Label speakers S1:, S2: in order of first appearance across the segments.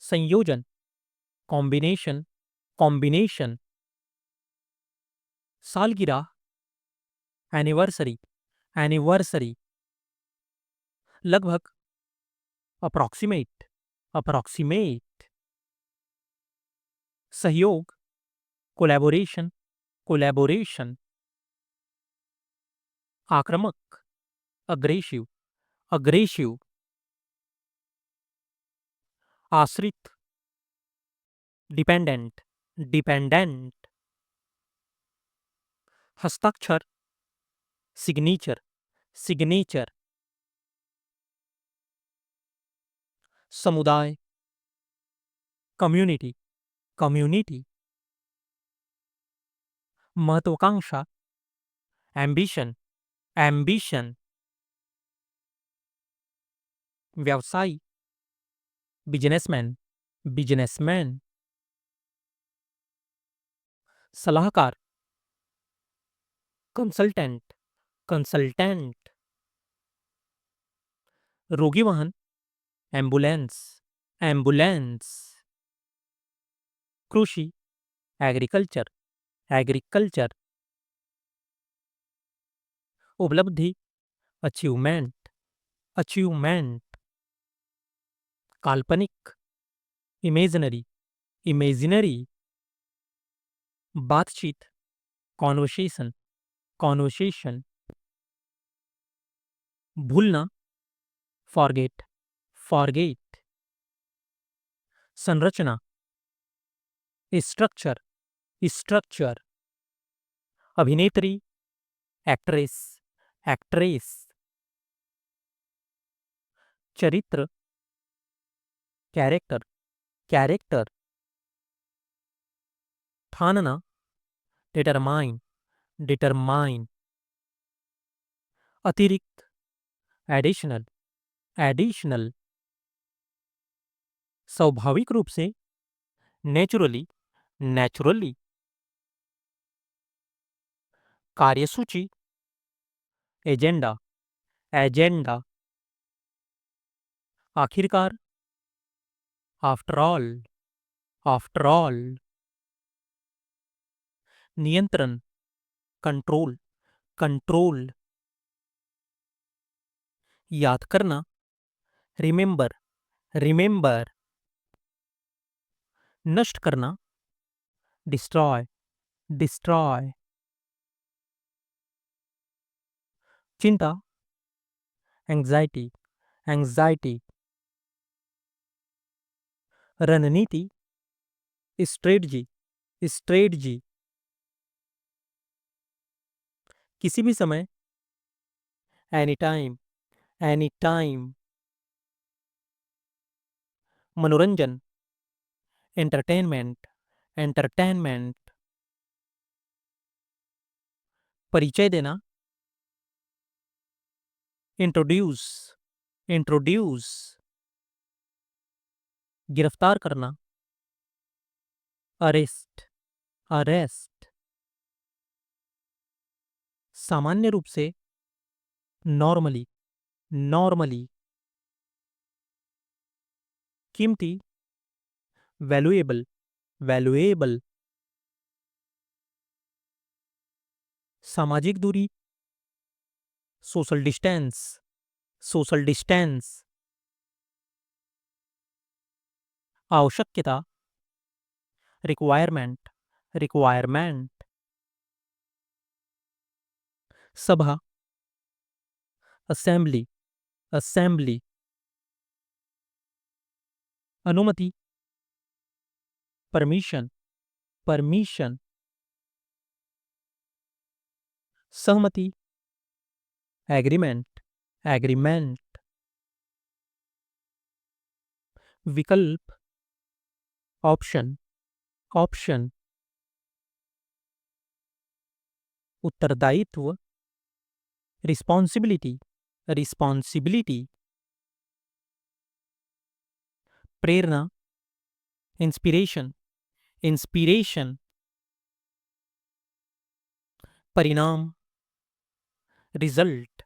S1: संयोजन, combination, combination, सालगिरह, anniversary, anniversary, लगभग, अप्रॉक्सीमेट, अप्रॉक्सीमेट, सहयोग, कोलैबोरेशन, कोलैबोरेशन, आक्रामक, अग्रेसिव, अग्रेसिव, आश्रित, डिपेंडेंट, डिपेंडेंट, हस्ताक्षर, सिग्नेचर, सिग्नेचर, समुदाय, कम्युनिटी, कम्युनिटी, महत्वाकांक्षा, एम्बिशन, एम्बिशन, व्यवसायी, बिजनेसमैन, बिजनेसमैन, सलाहकार, कंसल्टेंट, कंसल्टेंट, रोगी वाहन, एम्बुलेंस, एम्बुलेंस, कृषि, एग्रीकल्चर, एग्रीकल्चर, उपलब्धि, अचीवमेंट, अचीवमेंट, काल्पनिक, इमेजिनरी, इमेजिनरी, बातचीत, कॉन्वर्सेशन, कॉन्वर्सेशन, भूलना, फॉरगेट, फॉरगेट, संरचना, स्ट्रक्चर, स्ट्रक्चर, अभिनेत्री, एक्ट्रेस, एक्ट्रेस, चरित्र, कैरेक्टर, कैरेक्टर, ठानना, डिटरमाइन, डिटरमाइन, अतिरिक्त, एडिशनल, एडिशनल, स्वाभाविक रूप से, नेचुरली, नेचुरली, कार्यसूची, एजेंडा, एजेंडा, आखिरकार, आफ्टर ऑल, आफ्टर ऑल, नियंत्रण, कंट्रोल, कंट्रोल, याद करना, रिमेंबर, रिमेंबर, नष्ट करना, डिस्ट्रॉय, डिस्ट्रॉय, चिंता, एंग्जाइटी, एंग्जाइटी, रणनीति, स्ट्रेटजी, स्ट्रेटजी, किसी भी समय, एनी टाइम, एनी टाइम, मनोरंजन, एंटरटेनमेंट, एंटरटेनमेंट, परिचय देना, इंट्रोड्यूस, इंट्रोड्यूस, गिरफ्तार करना, अरेस्ट, अरेस्ट, सामान्य रूप से, नॉर्मली, नॉर्मली, कीमती, वैल्यूएबल, वैल्यूएबल, सामाजिक दूरी, सोशल डिस्टेंस, सोशल डिस्टेंस, आवश्यकता, रिक्वायरमेंट, रिक्वायरमेंट, सभा, असेंबली, असेंबली, अनुमति, परमिशन, परमिशन, सहमति, एग्रीमेंट, एग्रीमेंट, विकल्प, ऑप्शन, ऑप्शन, उत्तरदायित्व, रिस्पॉन्सिबिलिटी, रिस्पॉन्सिबिलिटी, प्रेरणा, इंस्पिरेशन, इंस्पिरेशन, परिणाम, रिजल्ट,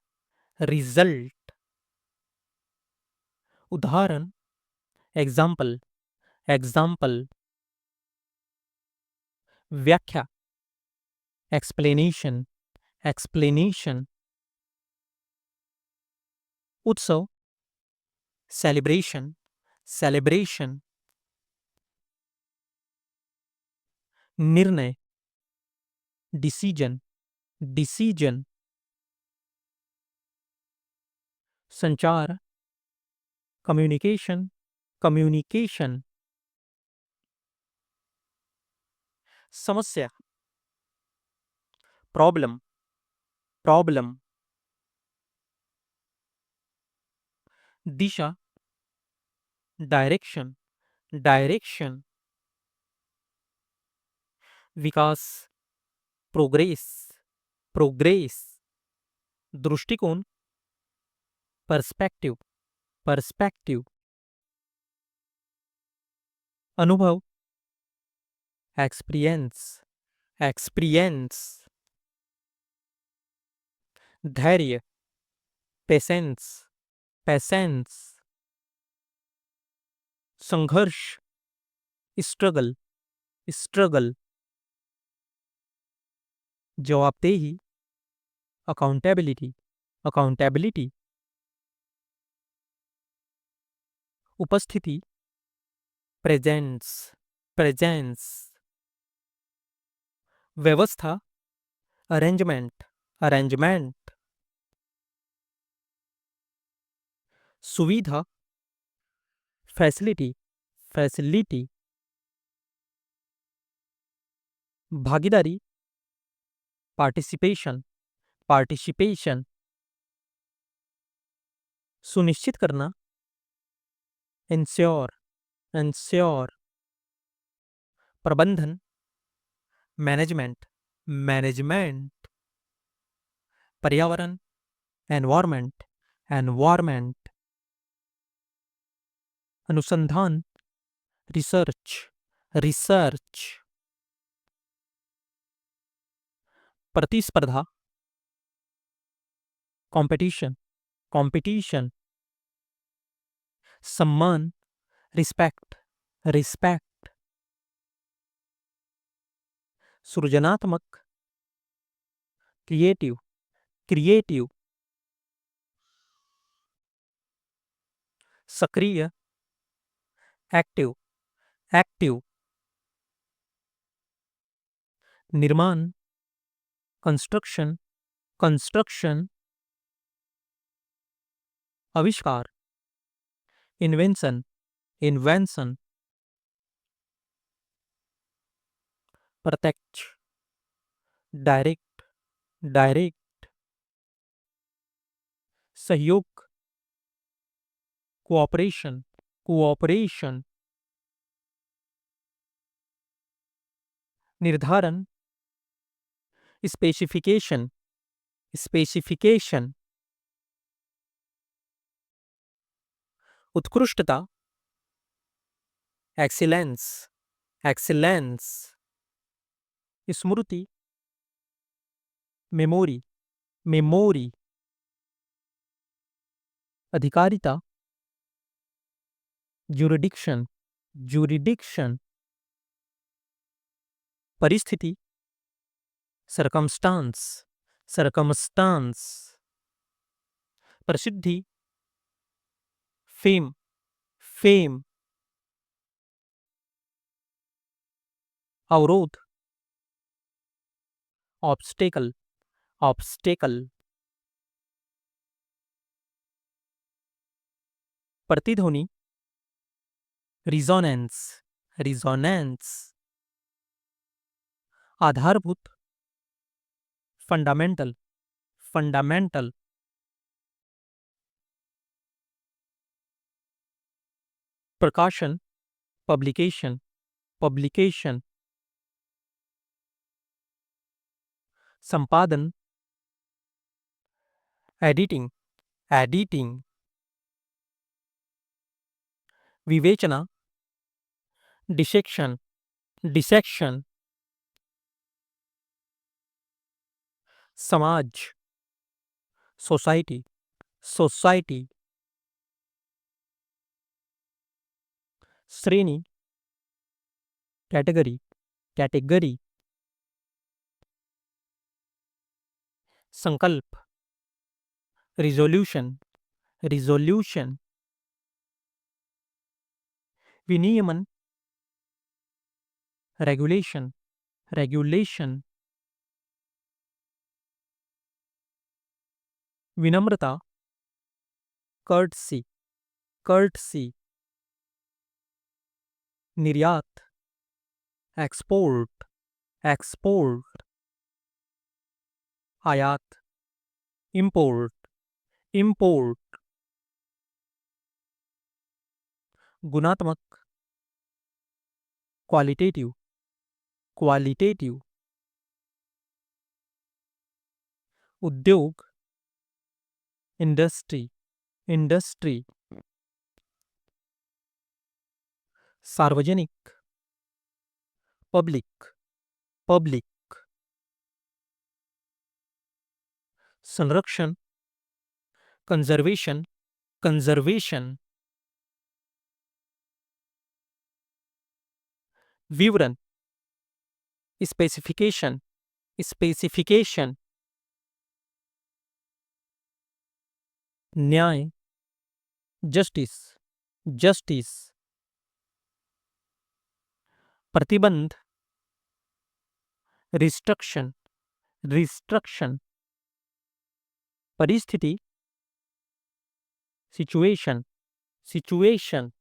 S1: रिजल्ट, उदाहरण, एग्जाम्पल, एग्जाम्पल, व्याख्या, एक्सप्लेनेशन, एक्सप्लेनेशन, उत्सव, सेलिब्रेशन, सेलिब्रेशन, निर्णय, डिसीजन, डिसीजन, संचार, कम्युनिकेशन, कम्युनिकेशन, समस्या, प्रॉब्लम, प्रॉब्लम, दिशा, डायरेक्शन, डायरेक्शन, विकास, प्रोग्रेस, प्रोग्रेस, दृष्टिकोण, पर्सपेक्टिव, पर्सपेक्टिव, अनुभव, एक्सपीरियंस, एक्सपीरियंस, धैर्य, पेशेंस, पेशेंस, संघर्ष, स्ट्रगल, स्ट्रगल, जवाबदेही, अकाउंटेबिलिटी, अकाउंटेबिलिटी, उपस्थिति, प्रेजेंस, प्रेजेंस, व्यवस्था, अरेंजमेंट, अरेंजमेंट, सुविधा, फैसिलिटी, फैसिलिटी, भागीदारी, पार्टिसिपेशन, पार्टिसिपेशन, सुनिश्चित करना, इंश्योर, इंश्योर, प्रबंधन, मैनेजमेंट, मैनेजमेंट, पर्यावरण, एनवायरमेंट, एनवायरमेंट, अनुसंधान, रिसर्च, रिसर्च, प्रतिस्पर्धा, कंपटीशन, कंपटीशन, सम्मान, रिस्पेक्ट, रिस्पेक्ट, सृजनात्मक, क्रिएटिव, क्रिएटिव, सक्रिय, एक्टिव, एक्टिव, निर्माण, कंस्ट्रक्शन, कंस्ट्रक्शन, आविष्कार, इन्वेंशन, इन्वेंशन, प्रत्यक्ष, डायरेक्ट, डायरेक्ट, सहयोग, कोऑपरेशन, कोऑपरेशन, निर्धारण, स्पेसिफिकेशन, स्पेसिफिकेशन, उत्कृष्टता, एक्सीलेंस, एक्सीलेंस, स्मृति, मेमोरी, मेमोरी, अधिकारिता, जुरिडिक्शन, जुरिडिक्शन, परिस्थिति, सरकमस्टांस, सरकमस्टांस, प्रसिद्धि, फेम, फेम, अवरोध, ऑब्स्टेकल, ऑब्स्टेकल, प्रतिध्वनि, रिजोनेंस, रिजोनेंस, आधारभूत, फंडामेंटल, फंडामेंटल, प्रकाशन, पब्लिकेशन, पब्लिकेशन, संपादन, एडिटिंग, एडिटिंग, विवेचना, डिसेक्शन, डिसेक्शन, समाज, सोसाइटी, सोसाइटी, श्रेणी, category, category, संकल्प, resolution, resolution, विनियमन, regulation, regulation, विनम्रता, courtesy, courtesy, निर्यात, export, export, आयात, import, import, गुणात्मक, qualitative, qualitative, उद्योग, industry, industry, सार्वजनिक, public, public, संरक्षण, conservation, conservation, विवरण, specification, specification, न्याय, justice, justice, प्रतिबंध, restriction, restriction, परिस्थिति, situation, situation,